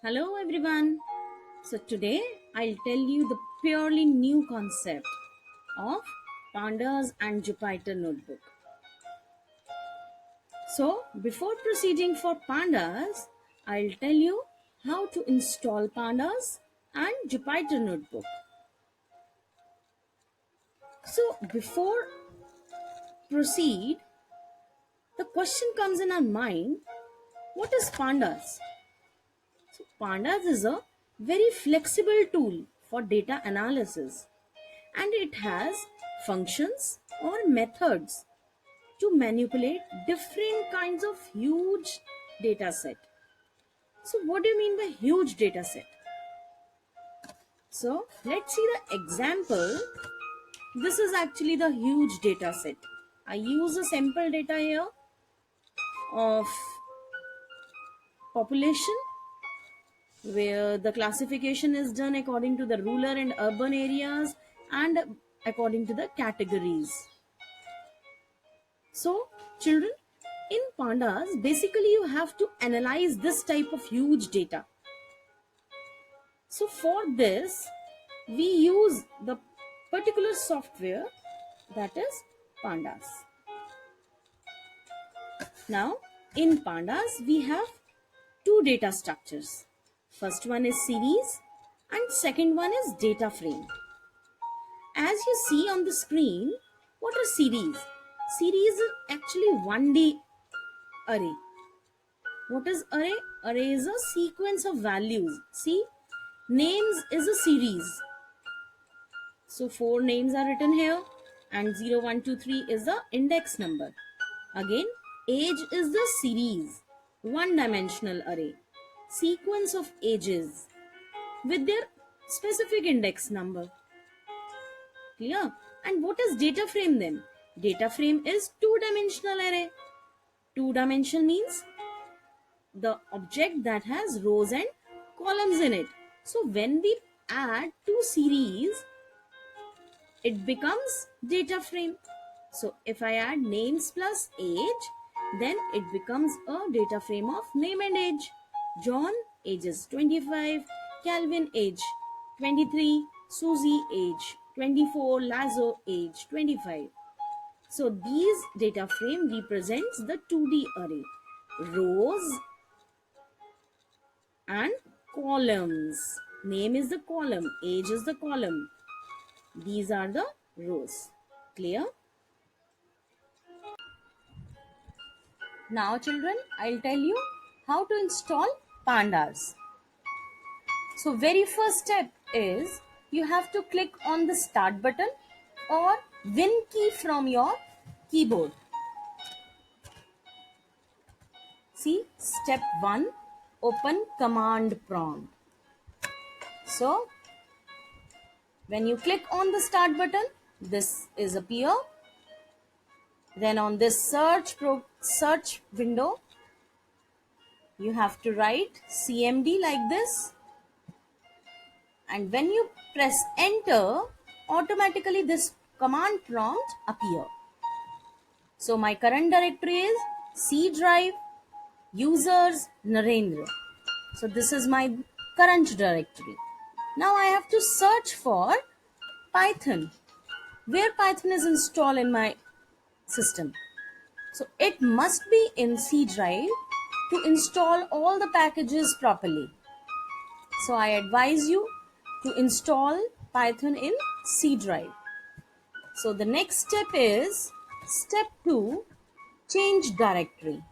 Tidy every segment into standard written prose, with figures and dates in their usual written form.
Hello everyone. So today I'll tell you the purely new concept of Pandas and Jupyter Notebook. So before proceeding for Pandas, I'll tell you how to install Pandas and Jupyter Notebook. So before proceed, the question comes in our mind, what is Pandas? So Pandas is a very flexible tool for data analysis and it has functions or methods to manipulate different kinds of huge data set. So what do you mean by huge data set? So let's see the example. This is actually the huge data set. I use a sample data here of population where the classification is done according to the rural and urban areas and according to the categories. So, children, in pandas, basically you have to analyze this type of huge data. So, for this, we use the particular software that is pandas. Now, in pandas, we have two data structures. First one is series and second one is data frame. As you see on the screen, what are series? Series is actually 1D array. What is array? Array is a sequence of values. See, names is a series. So four names are written here and 0, 1, 2, 3 is the index number. Again, age is the series, one dimensional array. Sequence of ages with their specific index number. Clear? And what is data frame then? Data frame is two-dimensional array. Two-dimensional means the object that has rows and columns in it. So when we add two series, it becomes data frame. So if I add names plus age, then it becomes a data frame of name and age. John ages 25, Calvin age 23, Susie age 24, Lazo age 25. So these data frame represents the 2D array. Rows and columns. Name is the column, age is the column. These are the rows. Clear? Now children, I'll tell you how to install pandas. So very first step is you have to click on the start button or Win key from your keyboard. See, step 1, open command prompt. So when you click on the start button, this is appear. Then on this search window, you have to write CMD like this. And when you press enter, automatically this command prompt appear. So my current directory is C drive users Narendra. So this is my current directory. Now I have to search for Python. Where Python is installed in my system. So it must be in C drive to install all the packages properly. So I advise you to install Python in C drive. So the next step is step 2, change directory.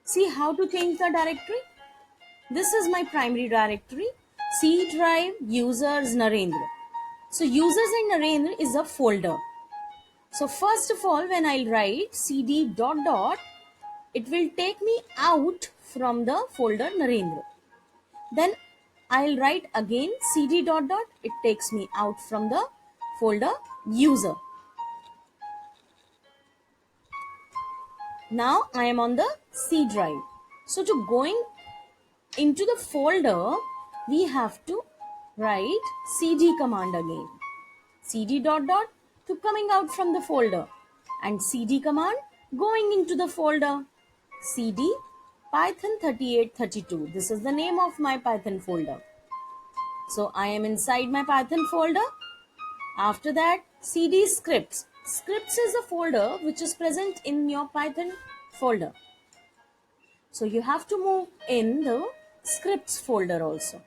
See how to change the directory? This is my primary directory, C drive users Narendra. So users and Narendra is a folder. So first of all, when I'll write cd dot dot, it will take me out from the folder Narendra. Then I'll write again cd dot dot, it takes me out from the folder user. Now I am on the C drive. So to going into the folder, we have to write cd command again. Cd dot dot to coming out from the folder and cd command going into the folder. Cd Python 3832. This is the name of my Python folder. So I am inside my Python folder. After that, cd scripts. Scripts is a folder which is present in your Python folder. So you have to move in the scripts folder also.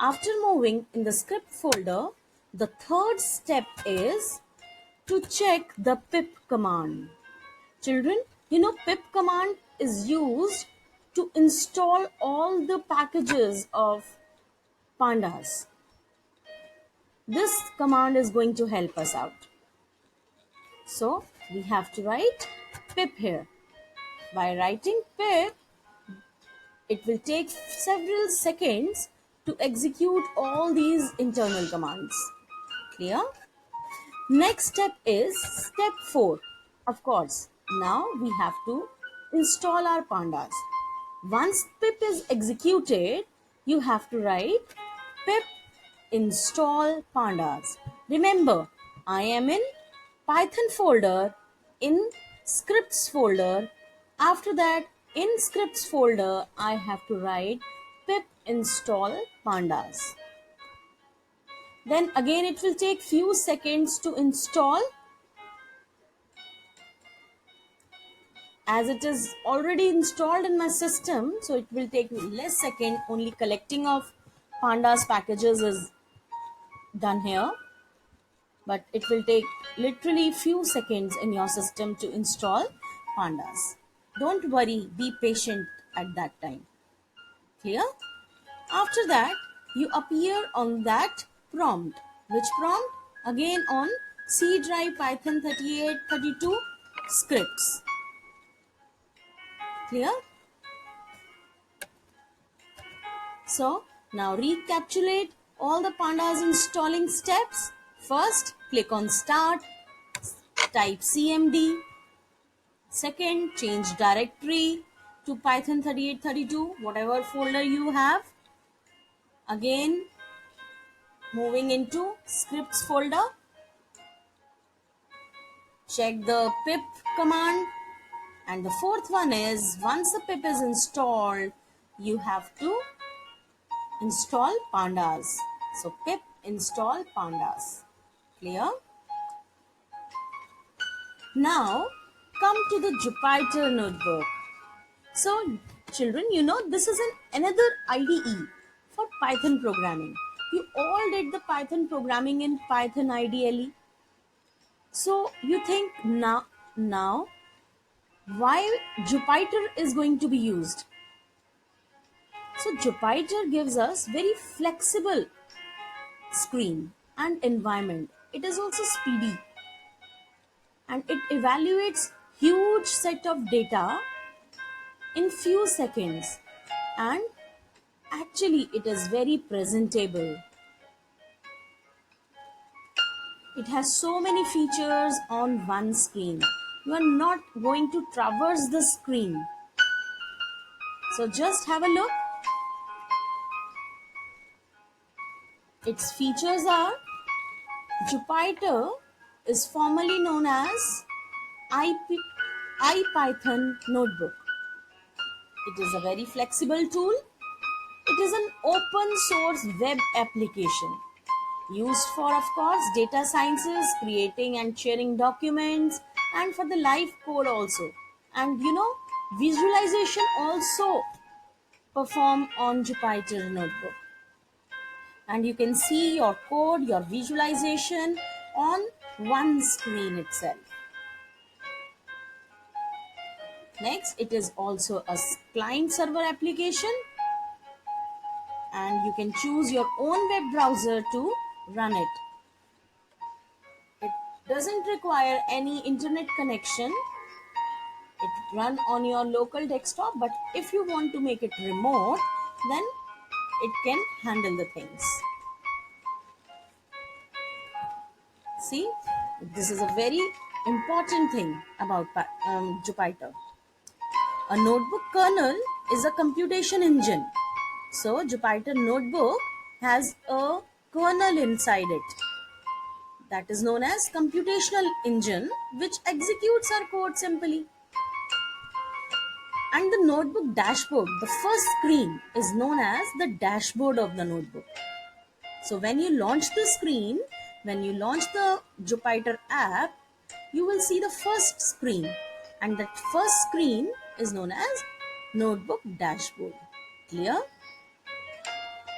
After moving in the script folder, the third step is to check the pip command. Children, you know pip command is used to install all the packages of pandas. This command is going to help us out. So we have to write pip here. By writing pip, it will take several seconds to execute all these internal commands. Clear? Next step is step 4. Of course, now we have to install our pandas. Once pip is executed, you have to write pip install pandas. Remember, I am in Python folder, in scripts folder. After that, in scripts folder, I have to write pip install pandas. Then again it will take few seconds to install, as it is already installed in my system, so it will take less second. Only collecting of pandas packages is done here, but it will take literally few seconds in your system to install pandas. Don't worry, be patient at that time. Clear? After that, you appear on that prompt. Which prompt? Again on C drive Python 3832 scripts. Clear? So now recapitulate all the pandas installing steps. First, click on start, type cmd. Second, change directory to Python 3832, whatever folder you have. Again, moving into scripts folder, check the pip command. And the fourth one is, once the pip is installed, you have to install pandas. So pip install pandas. Clear? Now come to the Jupyter notebook. So children, you know this is another IDE for Python programming. You all did the Python programming in Python IDLE. So you think now why Jupyter is going to be used? So Jupyter gives us very flexible screen and environment. It is also speedy and it evaluates huge set of data in few seconds, and actually it is very presentable. It has so many features on one screen. You are not going to traverse the screen. So just have a look. Its features are, Jupyter is formerly known as IPython Notebook. It is a very flexible tool. It is an open source web application used for, of course, data sciences, creating and sharing documents, and for the live code also. And you know, visualization also perform on Jupyter Notebook. And you can see your code, your visualization on one screen itself. Next, it is also a client server application, and you can choose your own web browser to run it. It doesn't require any internet connection. It run on your local desktop, but if you want to make it remote, then it can handle the things. See, this is a very important thing about Jupyter. A notebook kernel is a computation engine. So Jupyter Notebook has a kernel inside it. That is known as computational engine, which executes our code simply. And the notebook dashboard, the first screen, is known as the dashboard of the notebook. So when you launch the screen, when you launch the Jupyter app, you will see the first screen, and that first screen is known as notebook dashboard. Clear?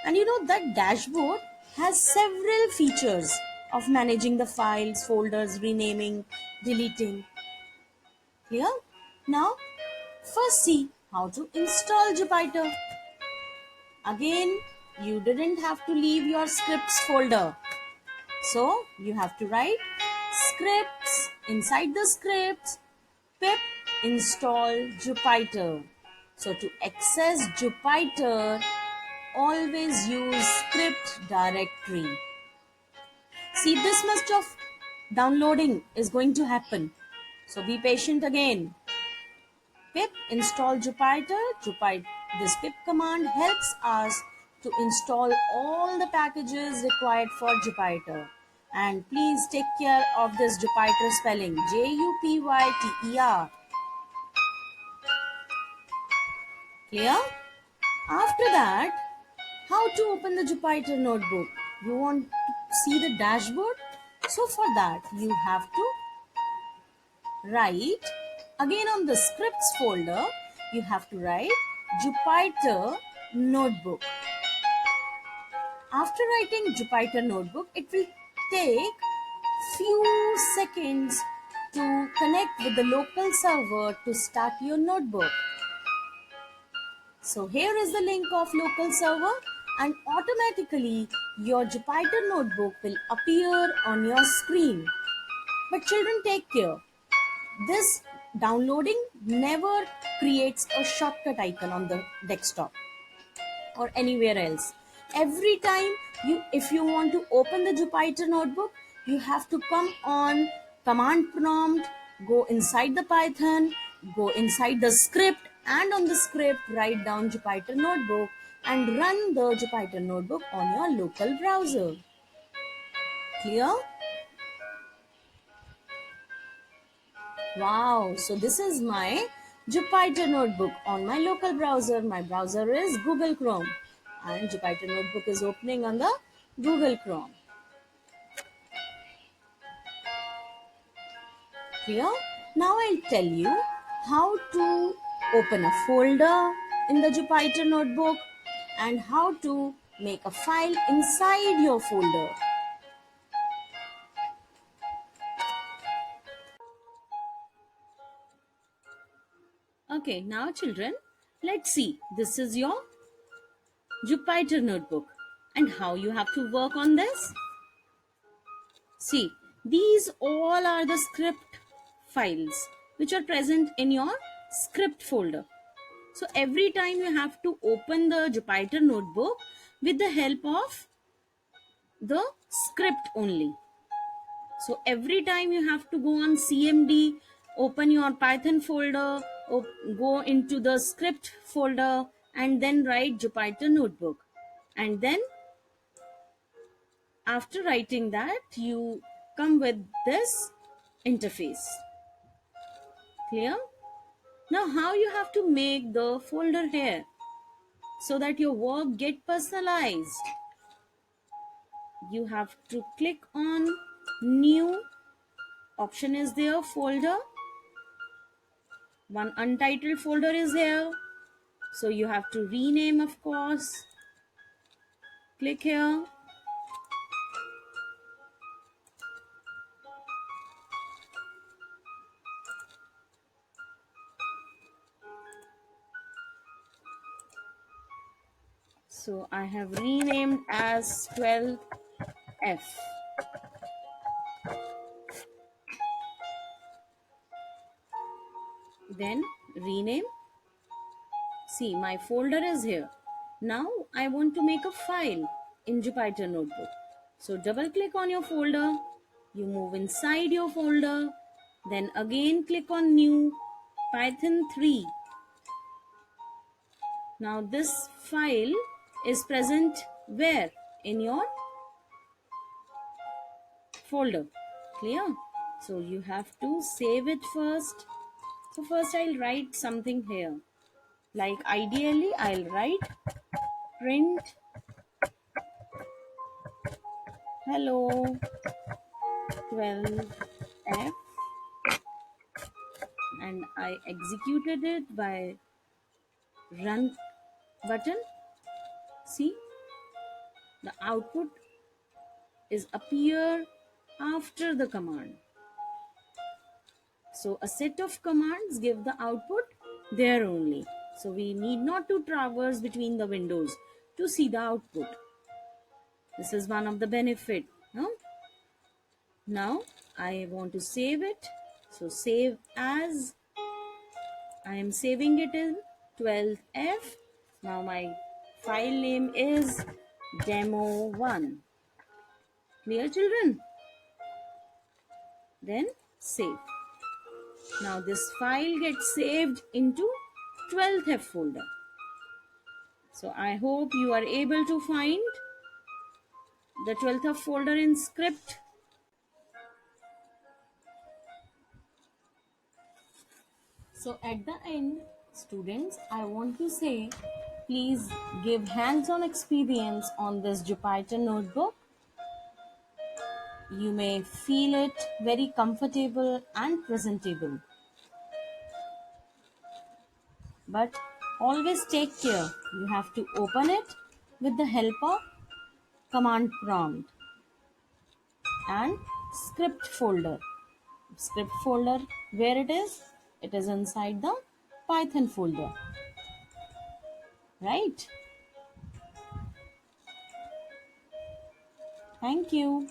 And you know that dashboard has several features of managing the files, folders, renaming, deleting. Clear? Now, first see how to install Jupyter. Again, you didn't have to leave your scripts folder. So, you have to write scripts. Inside the scripts, pip install Jupyter. So, to access Jupyter, always use script directory. See, this much of downloading is going to happen. So, be patient again. Pip install Jupyter. This pip command helps us to install all the packages required for Jupyter. And please take care of this Jupyter spelling, Jupyter. Clear? After that, how to open the Jupyter notebook? You want to see the dashboard? So for that, you have to write again on the scripts folder. You have to write Jupyter notebook. After writing Jupyter notebook, it will take few seconds to connect with the local server to start your notebook. So here is the link of local server, and automatically your Jupyter notebook will appear on your screen. But children, take care. This downloading never creates a shortcut icon on the desktop or anywhere else. Every time if you want to open the Jupyter notebook, you have to come on command prompt, go inside the Python, go inside the script, and on the script write down Jupyter notebook and run the Jupyter notebook on your local browser. Clear? Wow, so this is my Jupyter notebook on my local browser. My browser is Google Chrome, and Jupyter notebook is opening on the Google Chrome. Clear? Now I'll tell you how to open a folder in the Jupyter notebook and how to make a file inside your folder. Okay, now children, let's see. This is your Jupyter notebook and how you have to work on this. See, these all are the script files which are present in your script folder. So every time you have to open the Jupyter notebook with the help of the script only. So every time you have to go on CMD, open your Python folder, go into the script folder, and then write Jupyter notebook. And then after writing that, you come with this interface. Clear? Now how you have to make the folder here so that your work get personalized? You have to click on new, option is there, folder. One untitled folder is here. So you have to rename, of course. Click here. So I have renamed as 12F. Then rename. See, my folder is here. Now I want to make a file in Jupyter notebook. So double click on your folder. You move inside your folder. Then again click on new, Python 3. Now this file is present where? In your folder. Clear? So you have to save it first. So first I'll write something here. Like ideally, I'll write print hello 12F, and I executed it by run button. See, the output is appear after the command. So a set of commands give the output there only. So we need not to traverse between the windows to see the output. This is one of the benefit. No? Now I want to save it. So save as. I am saving it in 12F. Now my file name is demo1. Clear, children? Then save. Now this file gets saved into 12F folder. So I hope you are able to find the 12th folder in script. So at the end, students, I want to say, please give hands-on experience on this Jupyter notebook. You may feel it very comfortable and presentable. But always take care. You have to open it with the help of command prompt and script folder. Script folder, where it is? It is inside the Python folder, right? Thank you.